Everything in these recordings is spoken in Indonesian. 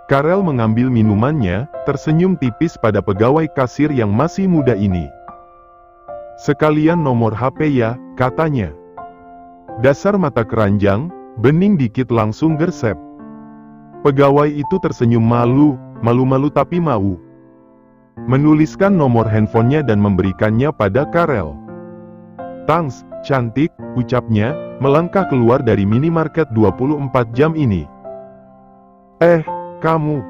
Karel mengambil minumannya, tersenyum tipis pada pegawai kasir yang masih muda ini. "Sekalian nomor HP ya," katanya. Dasar mata keranjang, bening dikit langsung gersep. Pegawai itu tersenyum malu-malu tapi mau. Menuliskan nomor handphonenya dan memberikannya pada Karel. "Thanks, cantik," ucapnya, melangkah keluar dari minimarket 24 jam ini. Kamu."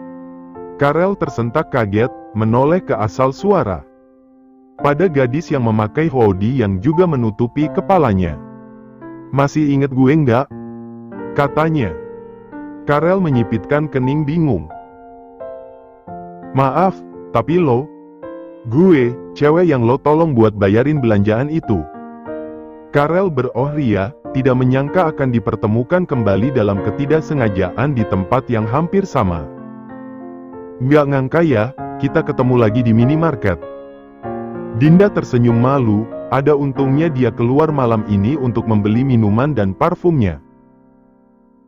Karel tersentak kaget, menoleh ke asal suara. Pada gadis yang memakai hoodie yang juga menutupi kepalanya. "Masih inget gue nggak?" katanya. Karel menyipitkan kening bingung. "Maaf, tapi gue, cewek yang lo tolong buat bayarin belanjaan itu." Karel berohria, tidak menyangka akan dipertemukan kembali dalam ketidaksengajaan di tempat yang hampir sama. "Nggak ngangka ya, kita ketemu lagi di minimarket." Dinda tersenyum malu, ada untungnya dia keluar malam ini untuk membeli minuman dan parfumnya.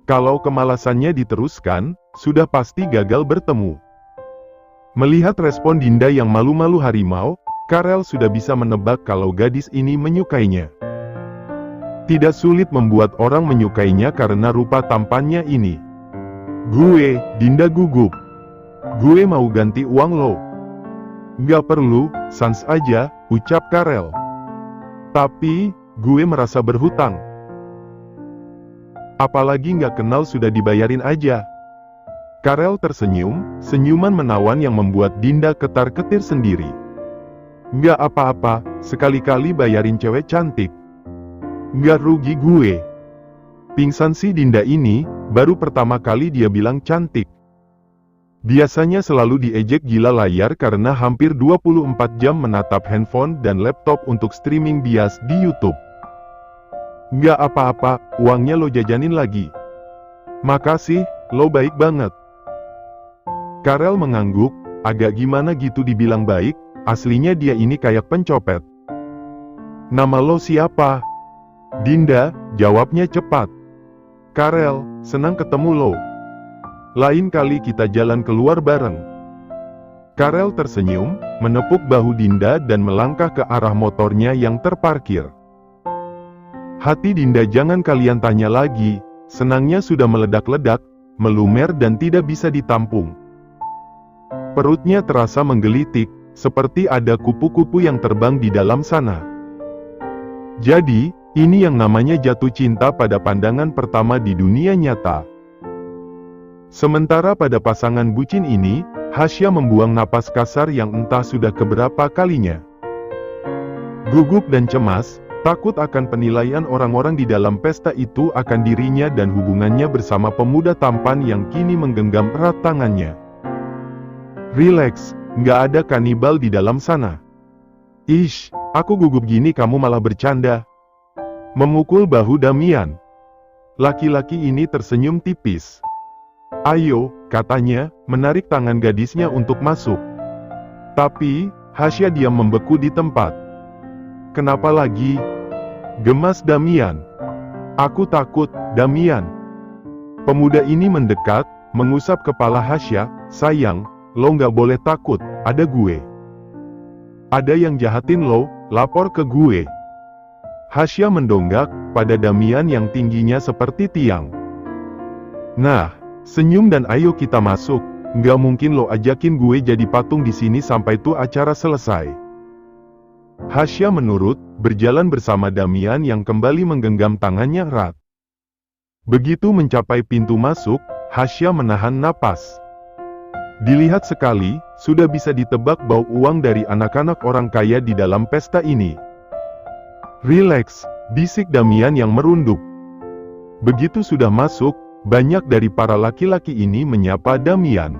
Kalau kemalasannya diteruskan, sudah pasti gagal bertemu. Melihat respon Dinda yang malu-malu harimau, Karel sudah bisa menebak kalau gadis ini menyukainya. Tidak sulit membuat orang menyukainya karena rupa tampannya ini. Dinda gugup. "Gue mau ganti uang lo." "Nggak perlu, sans aja," ucap Karel. "Tapi, gue merasa berhutang. Apalagi nggak kenal sudah dibayarin aja." Karel tersenyum, senyuman menawan yang membuat Dinda ketar-ketir sendiri. "Nggak apa-apa, sekali-kali bayarin cewek cantik. Nggak rugi gue." Pingsan si Dinda ini, baru pertama kali dia bilang cantik. Biasanya selalu diejek gila layar karena hampir 24 jam menatap handphone dan laptop untuk streaming bias di YouTube. "Nggak apa-apa, uangnya lo jajanin lagi." "Makasih, lo baik banget." Karel mengangguk, agak gimana gitu dibilang baik, aslinya dia ini kayak pencopet. "Nama lo siapa?" "Dinda," jawabnya cepat. "Karel, senang ketemu lo. Lain kali kita jalan keluar bareng." Karel tersenyum, menepuk bahu Dinda dan melangkah ke arah motornya yang terparkir. Hati Dinda jangan kalian tanya lagi, senangnya sudah meledak-ledak, melumer dan tidak bisa ditampung. Perutnya terasa menggelitik, seperti ada kupu-kupu yang terbang di dalam sana. Jadi, ini yang namanya jatuh cinta pada pandangan pertama di dunia nyata. Sementara pada pasangan bucin ini, Hasya membuang napas kasar yang entah sudah keberapa kalinya. Gugup dan cemas, takut akan penilaian orang-orang di dalam pesta itu akan dirinya dan hubungannya bersama pemuda tampan yang kini menggenggam erat tangannya. "Relax, nggak ada kanibal di dalam sana." "Ish, aku gugup gini kamu malah bercanda." Memukul bahu Damian. Laki-laki ini tersenyum tipis. "Ayo," katanya, menarik tangan gadisnya untuk masuk. Tapi, Hasya diam membeku di tempat. "Kenapa lagi?" gemas Damian. "Aku takut, Damian." Pemuda ini mendekat, mengusap kepala Hasya. "Sayang, lo nggak boleh takut, ada gue. Ada yang jahatin lo, lapor ke gue." Hasya mendonggak pada Damian yang tingginya seperti tiang. "Nah, senyum dan ayo kita masuk, nggak mungkin lo ajakin gue jadi patung di sini sampai tuh acara selesai." Hasya menurut, berjalan bersama Damian yang kembali menggenggam tangannya erat. Begitu mencapai pintu masuk, Hasya menahan napas. Dilihat sekali, sudah bisa ditebak bau uang dari anak-anak orang kaya di dalam pesta ini. "Relax," bisik Damian yang merunduk. Begitu sudah masuk, banyak dari para laki-laki ini menyapa Damian.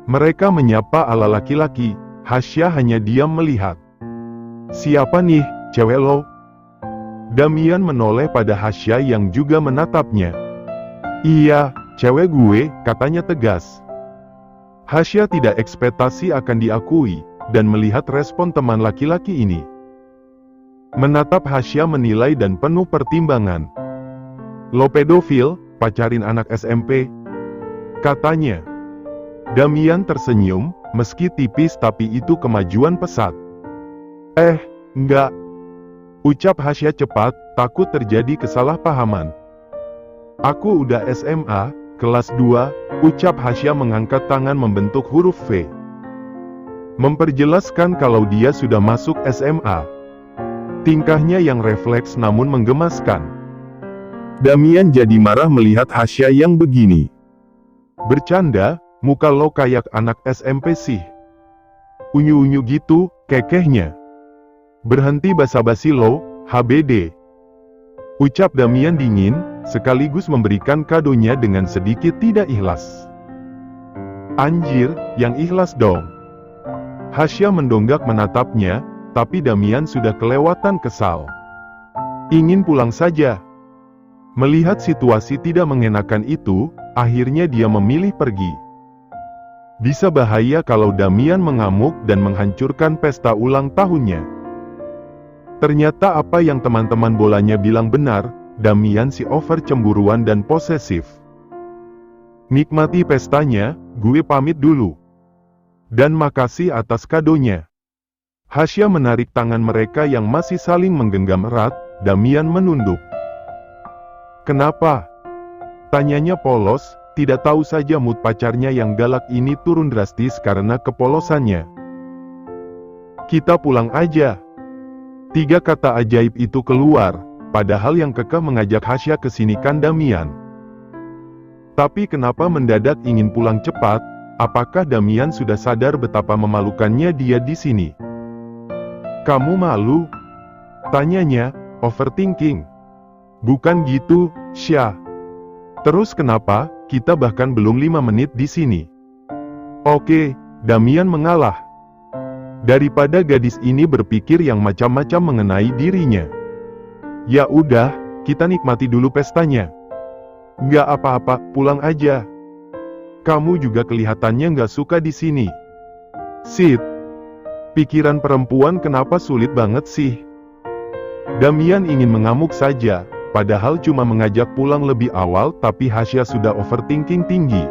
Mereka menyapa ala laki-laki, Hasya hanya diam melihat. "Siapa nih, cewek lo?" Damian menoleh pada Hasya yang juga menatapnya. "Iya, cewek gue," katanya tegas. Hasya tidak ekspektasi akan diakui, dan melihat respon teman laki-laki ini. Menatap Hasya menilai dan penuh pertimbangan. "Lo pedofil, pacarin anak SMP?" katanya. Damian tersenyum, meski tipis tapi itu kemajuan pesat. Enggak. Ucap Hasya cepat, takut terjadi kesalahpahaman. Aku udah SMA, kelas 2, ucap Hasya mengangkat tangan membentuk huruf V. Memperjelaskan kalau dia sudah masuk SMA. Tingkahnya yang refleks namun menggemaskan. Damian jadi marah melihat Hasya yang begini. Bercanda, muka lo kayak anak SMP sih. Unyu-unyu gitu, kekehnya. Berhenti basa-basi lo, HBD. Ucap Damian dingin, sekaligus memberikan kadonya dengan sedikit tidak ikhlas. Anjir, yang ikhlas dong. Hasya mendonggak menatapnya, tapi Damian sudah kelewatan kesal. Ingin pulang saja. Melihat situasi tidak mengenakan itu, akhirnya dia memilih pergi. Bisa bahaya kalau Damian mengamuk dan menghancurkan pesta ulang tahunnya. Ternyata apa yang teman-teman bolanya bilang benar, Damian si over cemburuan dan posesif. Nikmati pestanya, gue pamit dulu. Dan makasih atas kadonya. Hasya menarik tangan mereka yang masih saling menggenggam erat, Damian menunduk. Kenapa? Tanyanya polos, tidak tahu saja mood pacarnya yang galak ini turun drastis karena kepolosannya. Kita pulang aja. 3 kata ajaib itu keluar, padahal yang kekeh mengajak Hasya ke sini kan Damian. Tapi kenapa mendadak ingin pulang cepat? Apakah Damian sudah sadar betapa memalukannya dia di sini? Kamu malu? Tanyanya, overthinking. Bukan gitu, Syah. Terus kenapa, kita bahkan belum 5 menit di sini? Oke, Damian mengalah. Daripada gadis ini berpikir yang macam-macam mengenai dirinya. Ya udah, kita nikmati dulu pestanya. Nggak apa-apa, pulang aja. Kamu juga kelihatannya nggak suka di sini. Sit. Pikiran perempuan kenapa sulit banget sih? Damian ingin mengamuk saja, padahal cuma mengajak pulang lebih awal tapi Hasya sudah overthinking tinggi.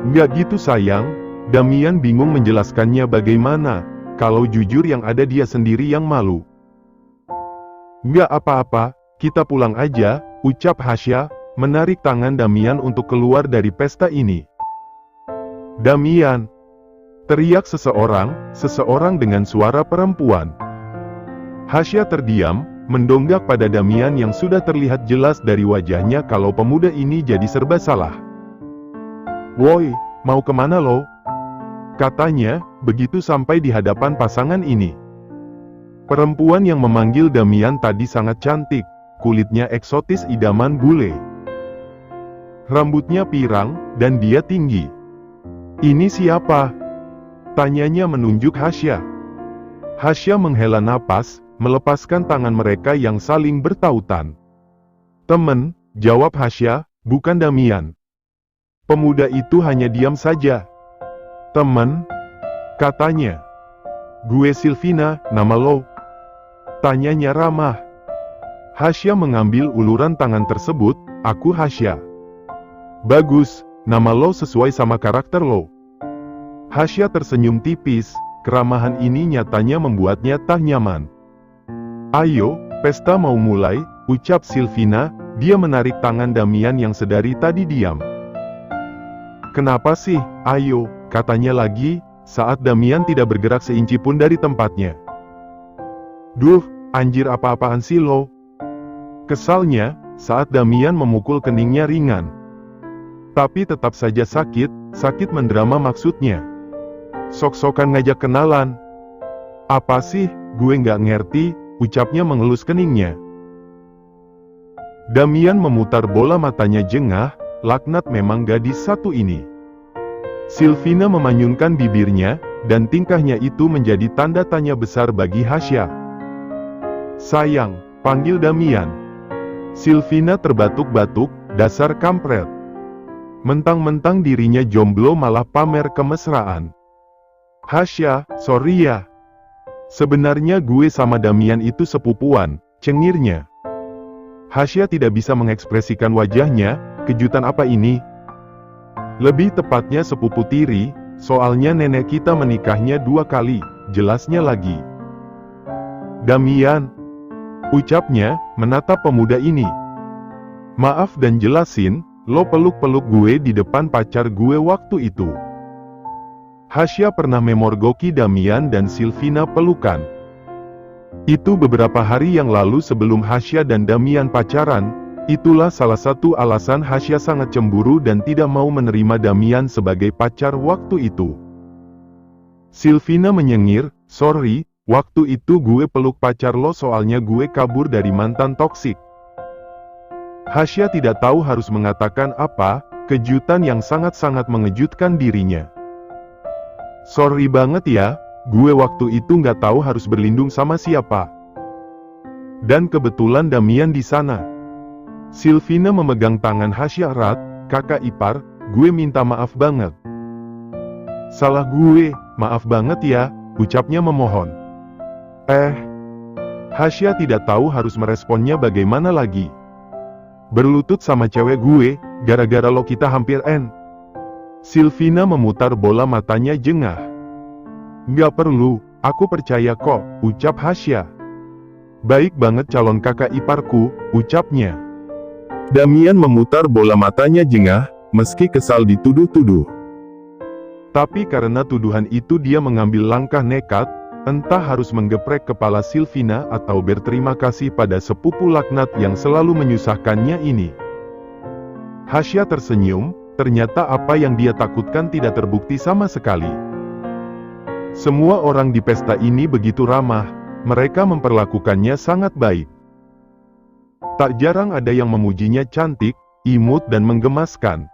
Nggak gitu sayang, Damian bingung menjelaskannya bagaimana, kalau jujur yang ada dia sendiri yang malu. Nggak apa-apa, kita pulang aja, ucap Hasya, menarik tangan Damian untuk keluar dari pesta ini. Damian! Teriak seseorang dengan suara perempuan. Hasya terdiam, mendonggak pada Damian yang sudah terlihat jelas dari wajahnya kalau pemuda ini jadi serba salah. Woi, mau kemana lo? Katanya, begitu sampai di hadapan pasangan ini. Perempuan yang memanggil Damian tadi sangat cantik, kulitnya eksotis idaman bule. Rambutnya pirang, dan dia tinggi. Ini siapa? Tanyanya menunjuk Hasya. Hasya menghela napas, melepaskan tangan mereka yang saling bertautan. Temen, jawab Hasya, bukan Damian. Pemuda itu hanya diam saja. Temen? Katanya. Gue Silvina, nama lo? Tanyanya ramah. Hasya mengambil uluran tangan tersebut, aku Hasya. Bagus, nama lo sesuai sama karakter lo. Hasya tersenyum tipis, keramahan ini nyatanya membuatnya tak nyaman. Ayo, pesta mau mulai, ucap Silvina, dia menarik tangan Damian yang sedari tadi diam. Kenapa sih, ayo, katanya lagi, saat Damian tidak bergerak seinci pun dari tempatnya. Duh, anjir apa-apaan sih lo? Kesalnya, saat Damian memukul keningnya ringan. Tapi tetap saja sakit mendrama maksudnya. Sok-sokan ngajak kenalan. Apa sih, gue nggak ngerti, ucapnya mengelus keningnya. Damian memutar bola matanya jengah, laknat memang gadis satu ini. Silvina memanyunkan bibirnya, dan tingkahnya itu menjadi tanda tanya besar bagi Hasya. Sayang, panggil Damian. Silvina terbatuk-batuk, dasar kampret. Mentang-mentang dirinya jomblo malah pamer kemesraan. Hasya, sorry ya. Sebenarnya gue sama Damian itu sepupuan, cengirnya. Hasya tidak bisa mengekspresikan wajahnya, kejutan apa ini? Lebih tepatnya sepupu tiri, soalnya nenek kita menikahnya 2 kali, jelasnya lagi. Damian, ucapnya, menatap pemuda ini. Maaf dan jelasin, lo peluk-peluk gue di depan pacar gue waktu itu. Hasya pernah memorgoki Damian dan Silvina pelukan. Itu beberapa hari yang lalu sebelum Hasya dan Damian pacaran. Itulah salah satu alasan Hasya sangat cemburu dan tidak mau menerima Damian sebagai pacar waktu itu. Silvina menyengir, sorry, waktu itu gue peluk pacar lo soalnya gue kabur dari mantan toksik. Hasya tidak tahu harus mengatakan apa, kejutan yang sangat-sangat mengejutkan dirinya. Sorry banget ya, gue waktu itu nggak tahu harus berlindung sama siapa. Dan kebetulan Damian di sana. Silvina memegang tangan Hasya erat, kakak ipar, gue minta maaf banget. Salah gue, maaf banget ya, ucapnya memohon. Hasya tidak tahu harus meresponnya bagaimana lagi. Berlutut sama cewek gue, gara-gara lo kita hampir end. Silvina memutar bola matanya jengah. Nggak perlu, aku percaya kok, ucap Hasya. Baik banget calon kakak iparku, ucapnya. Damian memutar bola matanya jengah, meski kesal dituduh-tuduh. Tapi karena tuduhan itu dia mengambil langkah nekat, entah harus menggeprek kepala Silvina atau berterima kasih pada sepupu laknat yang selalu menyusahkannya ini. Hasya tersenyum, ternyata apa yang dia takutkan tidak terbukti sama sekali. Semua orang di pesta ini begitu ramah, mereka memperlakukannya sangat baik. Tak jarang ada yang memujinya cantik, imut dan menggemaskan.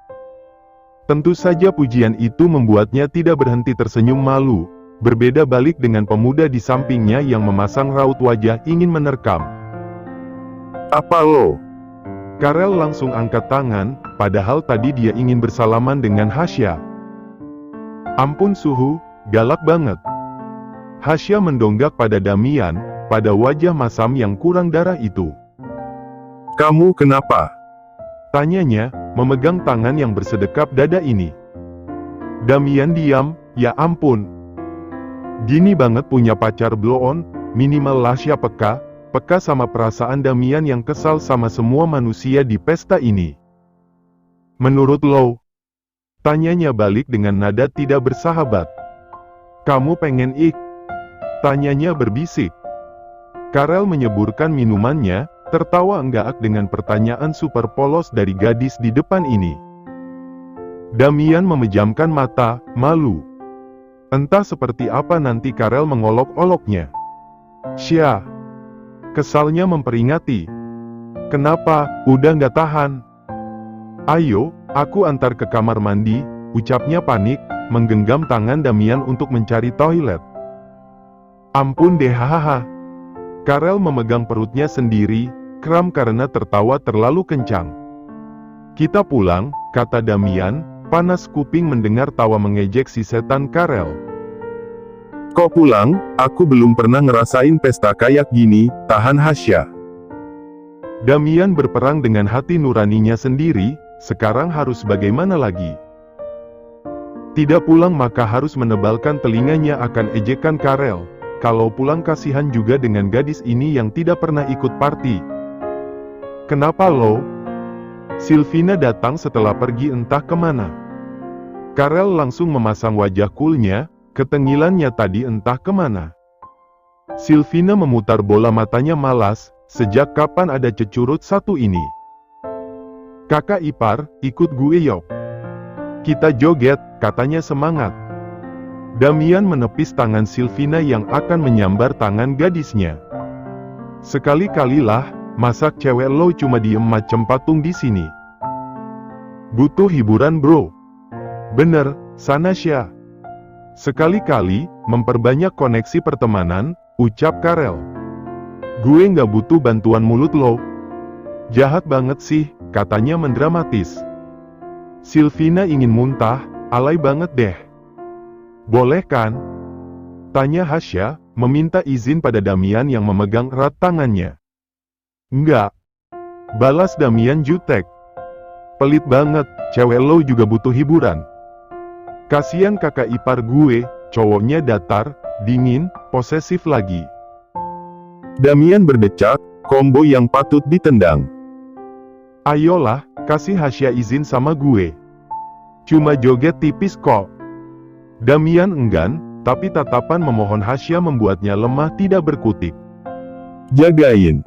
Tentu saja pujian itu membuatnya tidak berhenti tersenyum malu, berbeda balik dengan pemuda di sampingnya yang memasang raut wajah ingin menerkam. Apa lo? Karel langsung angkat tangan, padahal tadi dia ingin bersalaman dengan Hasya. Ampun Suhu, galak banget. Hasya mendonggak pada Damian, pada wajah masam yang kurang darah itu. Kamu kenapa? Tanyanya, memegang tangan yang bersedekap dada ini. Damian diam, ya ampun. Gini banget punya pacar blow-on, minimal Hasya peka sama perasaan Damian yang kesal sama semua manusia di pesta ini. Menurut lo? Tanyanya balik dengan nada tidak bersahabat. Kamu pengen Tanyanya berbisik. Karel menyeburkan minumannya, tertawa enggak dengan pertanyaan super polos dari gadis di depan ini. Damian memejamkan mata, malu. Entah seperti apa nanti Karel mengolok-oloknya. Sya. Kesalnya memperingati. Kenapa, udah nggak tahan? Ayo, aku antar ke kamar mandi, ucapnya panik, menggenggam tangan Damian untuk mencari toilet. Ampun deh hahaha. Karel memegang perutnya sendiri, kram karena tertawa terlalu kencang. Kita pulang, kata Damian, panas kuping mendengar tawa mengejek si setan Karel. Kok pulang? Aku belum pernah ngerasain pesta kayak gini, tahan Hasya. Damian berperang dengan hati nuraninya sendiri, sekarang harus bagaimana lagi? Tidak pulang maka harus menebalkan telinganya akan ejekan Karel. Kalau pulang kasihan juga dengan gadis ini yang tidak pernah ikut party. Kenapa lo? Silvina datang setelah pergi entah kemana. Karel langsung memasang wajah coolnya, ketengilannya tadi entah kemana. Silvina memutar bola matanya malas, sejak kapan ada cecurut satu ini? Kakak ipar, ikut gue yuk. Kita joget, katanya semangat. Damian menepis tangan Silvina yang akan menyambar tangan gadisnya. Sekali-kalilah, masak cewek lo cuma diem macem patung di sini. Butuh hiburan bro. Bener, sana Sya. Sekali-kali, memperbanyak koneksi pertemanan, ucap Karel. Gue nggak butuh bantuan mulut lo. Jahat banget sih, katanya mendramatis. Silvina ingin muntah, alay banget deh. Boleh kan? Tanya Hasya, meminta izin pada Damian yang memegang erat tangannya. Enggak. Balas Damian jutek. Pelit banget, cewek lo juga butuh hiburan. Kasian kakak ipar gue, cowoknya datar, dingin, posesif lagi. Damian berdecak, combo yang patut ditendang. Ayolah, kasih Hasya izin sama gue. Cuma joget tipis kok. Damian enggan, tapi tatapan memohon Hasya membuatnya lemah tidak berkutik. Jagain.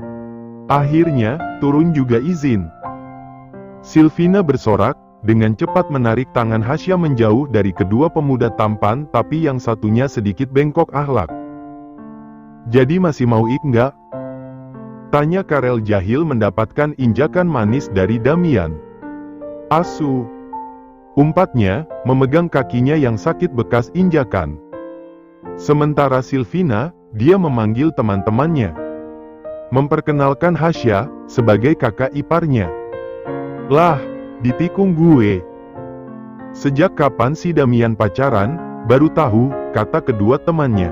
Akhirnya, turun juga izin. Sylvina bersorak, dengan cepat menarik tangan Hasya menjauh dari kedua pemuda tampan tapi yang satunya sedikit bengkok akhlak. Jadi masih mau nggak? Tanya Karel Jahil mendapatkan injakan manis dari Damian. Asu. Umpatnya, memegang kakinya yang sakit bekas injakan. Sementara Sylvina, dia memanggil teman-temannya. Memperkenalkan Hasya, sebagai kakak iparnya. Lah, ditikung gue. Sejak kapan si Damian pacaran, baru tahu, kata kedua temannya.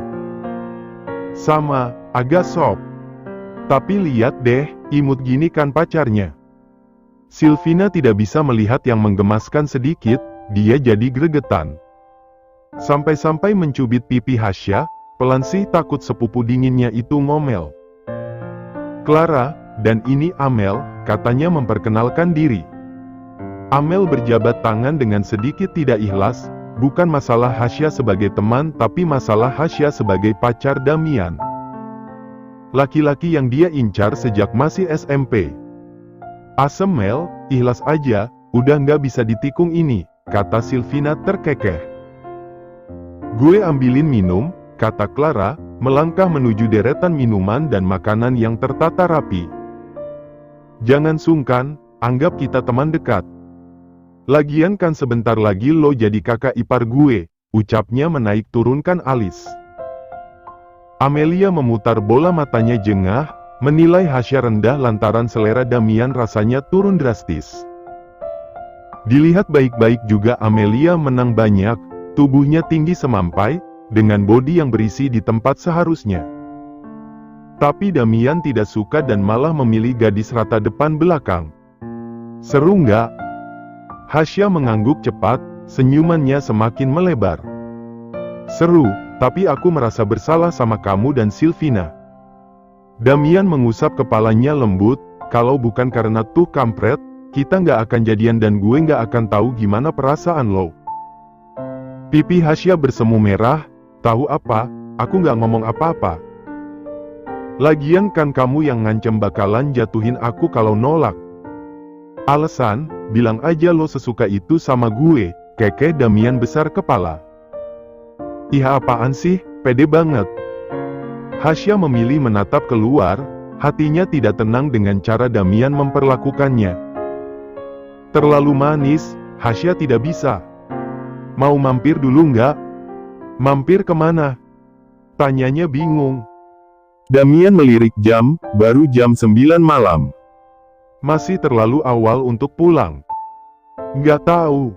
Sama, agak sok. Tapi lihat deh, imut gini kan pacarnya. Sylvina tidak bisa melihat yang menggemaskan sedikit, dia jadi gregetan. Sampai-sampai mencubit pipi Hasya, pelan sih takut sepupu dinginnya itu ngomel. Clara, dan ini Amel, katanya memperkenalkan diri. Amel berjabat tangan dengan sedikit tidak ikhlas, bukan masalah Hasya sebagai teman tapi masalah Hasya sebagai pacar Damian. Laki-laki yang dia incar sejak masih SMP. Asem Mel, ikhlas aja, udah nggak bisa ditikung ini, kata Sylvina terkekeh. Gue ambilin minum, kata Clara, melangkah menuju deretan minuman dan makanan yang tertata rapi. Jangan sungkan, anggap kita teman dekat. Lagian kan sebentar lagi lo jadi kakak ipar gue, ucapnya menaik turunkan alis. Amelia memutar bola matanya jengah, menilai Hasya rendah lantaran selera Damian rasanya turun drastis. Dilihat baik-baik juga Amelia menang banyak, tubuhnya tinggi semampai, dengan bodi yang berisi di tempat seharusnya. Tapi Damian tidak suka dan malah memilih gadis rata depan belakang. Seru nggak? Hasya mengangguk cepat, senyumannya semakin melebar. Seru, tapi aku merasa bersalah sama kamu dan Sylvina. Damian mengusap kepalanya lembut, kalau bukan karena tuh kampret, kita nggak akan jadian dan gue nggak akan tahu gimana perasaan lo. Pipi Hasya bersemu merah. Tahu apa, aku nggak ngomong apa-apa. Lagian kan kamu yang ngancem bakalan jatuhin aku kalau nolak. Alasan, bilang aja lo sesuka itu sama gue, kekeh Damian besar kepala. Ih apaan sih, pede banget. Hasya memilih menatap keluar, hatinya tidak tenang dengan cara Damian memperlakukannya. Terlalu manis, Hasya tidak bisa. Mau mampir dulu nggak? Mampir kemana? Tanyanya bingung. Damian melirik jam, baru jam 9 malam. Masih terlalu awal untuk pulang. Nggak tahu.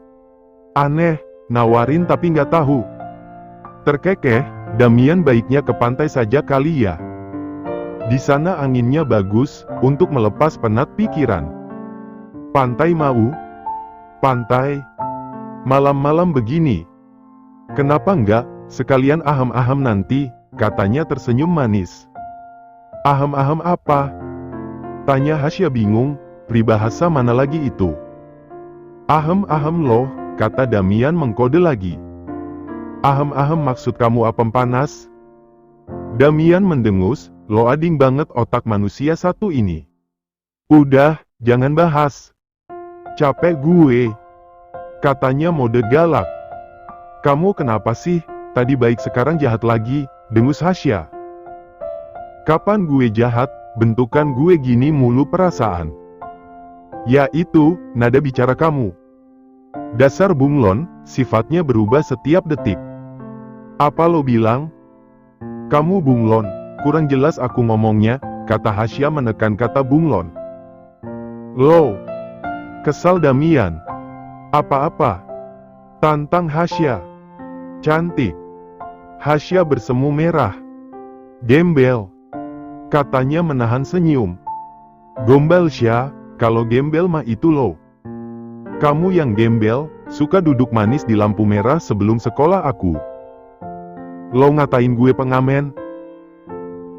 Aneh, nawarin tapi nggak tahu. Terkekeh, Damian baiknya ke pantai saja kali ya. Di sana anginnya bagus, untuk melepas penat pikiran. Pantai mau? Pantai? Malam-malam begini. Kenapa enggak, sekalian aham-aham nanti, katanya tersenyum manis. Aham-aham apa? Tanya Hasya bingung, peribahasa mana lagi itu? Aham-aham loh, kata Damian mengkode lagi. Aham-aham maksud kamu apem panas? Damian mendengus, lo ading banget otak manusia satu ini. Udah, jangan bahas. Capek gue. Katanya mode galak. Kamu kenapa sih, tadi baik sekarang jahat lagi, dengus Hasya. Kapan gue jahat, bentukan gue gini mulu perasaan. Ya itu, nada bicara kamu. Dasar bunglon, sifatnya berubah setiap detik. Apa lo bilang? Kamu bunglon, kurang jelas aku ngomongnya, kata Hasya menekan kata bunglon. Lo. Kesal Damian. Apa-apa? Tantang Hasya. Cantik. Hasya bersemu merah. Gembel. Katanya menahan senyum. Gombal Sya, kalau gembel mah itu lo. Kamu yang gembel, suka duduk manis di lampu merah sebelum sekolah aku. Lo ngatain gue pengamen?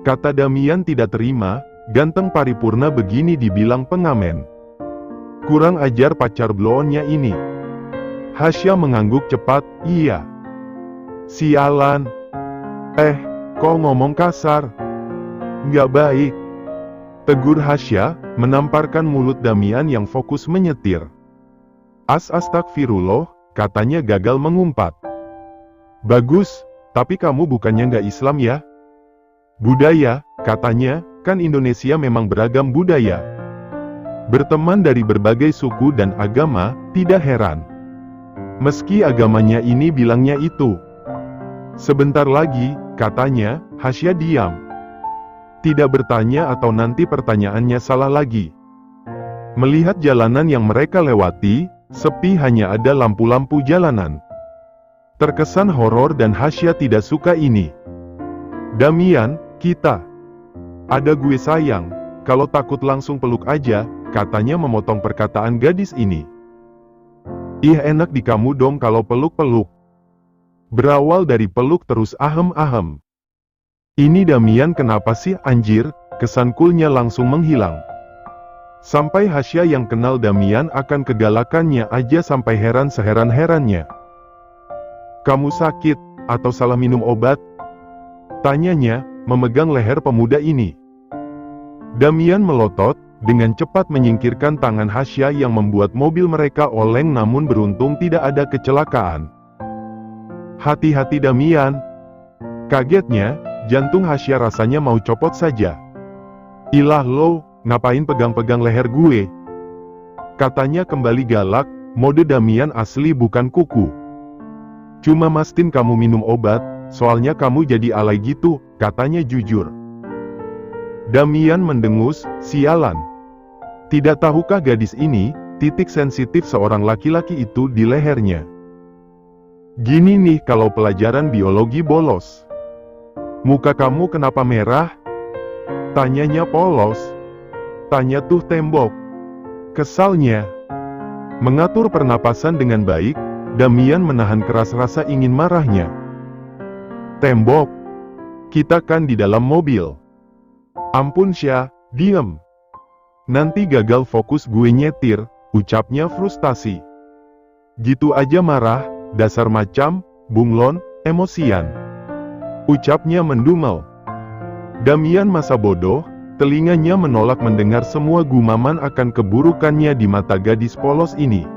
Kata Damian tidak terima, ganteng paripurna begini dibilang pengamen. Kurang ajar pacar blonnya ini. Hasya mengangguk cepat, iya. Sialan. Kok ngomong kasar? Nggak baik. Tegur Hasya, menamparkan mulut Damian yang fokus menyetir. Astagfirullah, katanya gagal mengumpat. Bagus, tapi kamu bukannya nggak Islam ya? Budaya, katanya, kan Indonesia memang beragam budaya. Berteman dari berbagai suku dan agama, tidak heran. Meski agamanya ini bilangnya itu. Sebentar lagi, katanya, Hasya diam. Tidak bertanya atau nanti pertanyaannya salah lagi. Melihat jalanan yang mereka lewati, sepi hanya ada lampu-lampu jalanan. Terkesan horor dan Hasya tidak suka ini. Damian, kita. Ada gue sayang, kalau takut langsung peluk aja, katanya memotong perkataan gadis ini. Ih enak di kamu dong kalau peluk-peluk. Berawal dari peluk terus ahem-ahem. Ini Damian kenapa sih anjir, kesan coolnya langsung menghilang. Sampai Hasya yang kenal Damian akan kegalakannya aja sampai heran seheran-herannya. Kamu sakit, atau salah minum obat? Tanyanya, memegang leher pemuda ini. Damian melotot, dengan cepat menyingkirkan tangan Hasya yang membuat mobil mereka oleng namun beruntung tidak ada kecelakaan. Hati-hati Damian. Kagetnya, jantung Hasya rasanya mau copot saja. Ilah lo, ngapain pegang-pegang leher gue? Katanya kembali galak, mode Damian asli bukan kuku. Cuma mastiin kamu minum obat, soalnya kamu jadi alay gitu, katanya jujur. Damian mendengus, sialan. Tidak tahukah gadis ini, titik sensitif seorang laki-laki itu di lehernya. Gini nih kalau pelajaran biologi bolos. Muka kamu kenapa merah? Tanyanya polos. Tanya tuh tembok. Kesalnya. Mengatur pernapasan dengan baik, Damian menahan keras rasa ingin marahnya. Tembok. Kita kan di dalam mobil. Ampun Syah, diem. Nanti gagal fokus gue nyetir, ucapnya frustasi. Gitu aja marah, dasar macam, bunglon, emosian. Ucapnya mendumel. Damian masa bodoh, telinganya menolak mendengar semua gumaman akan keburukannya di mata gadis polos ini.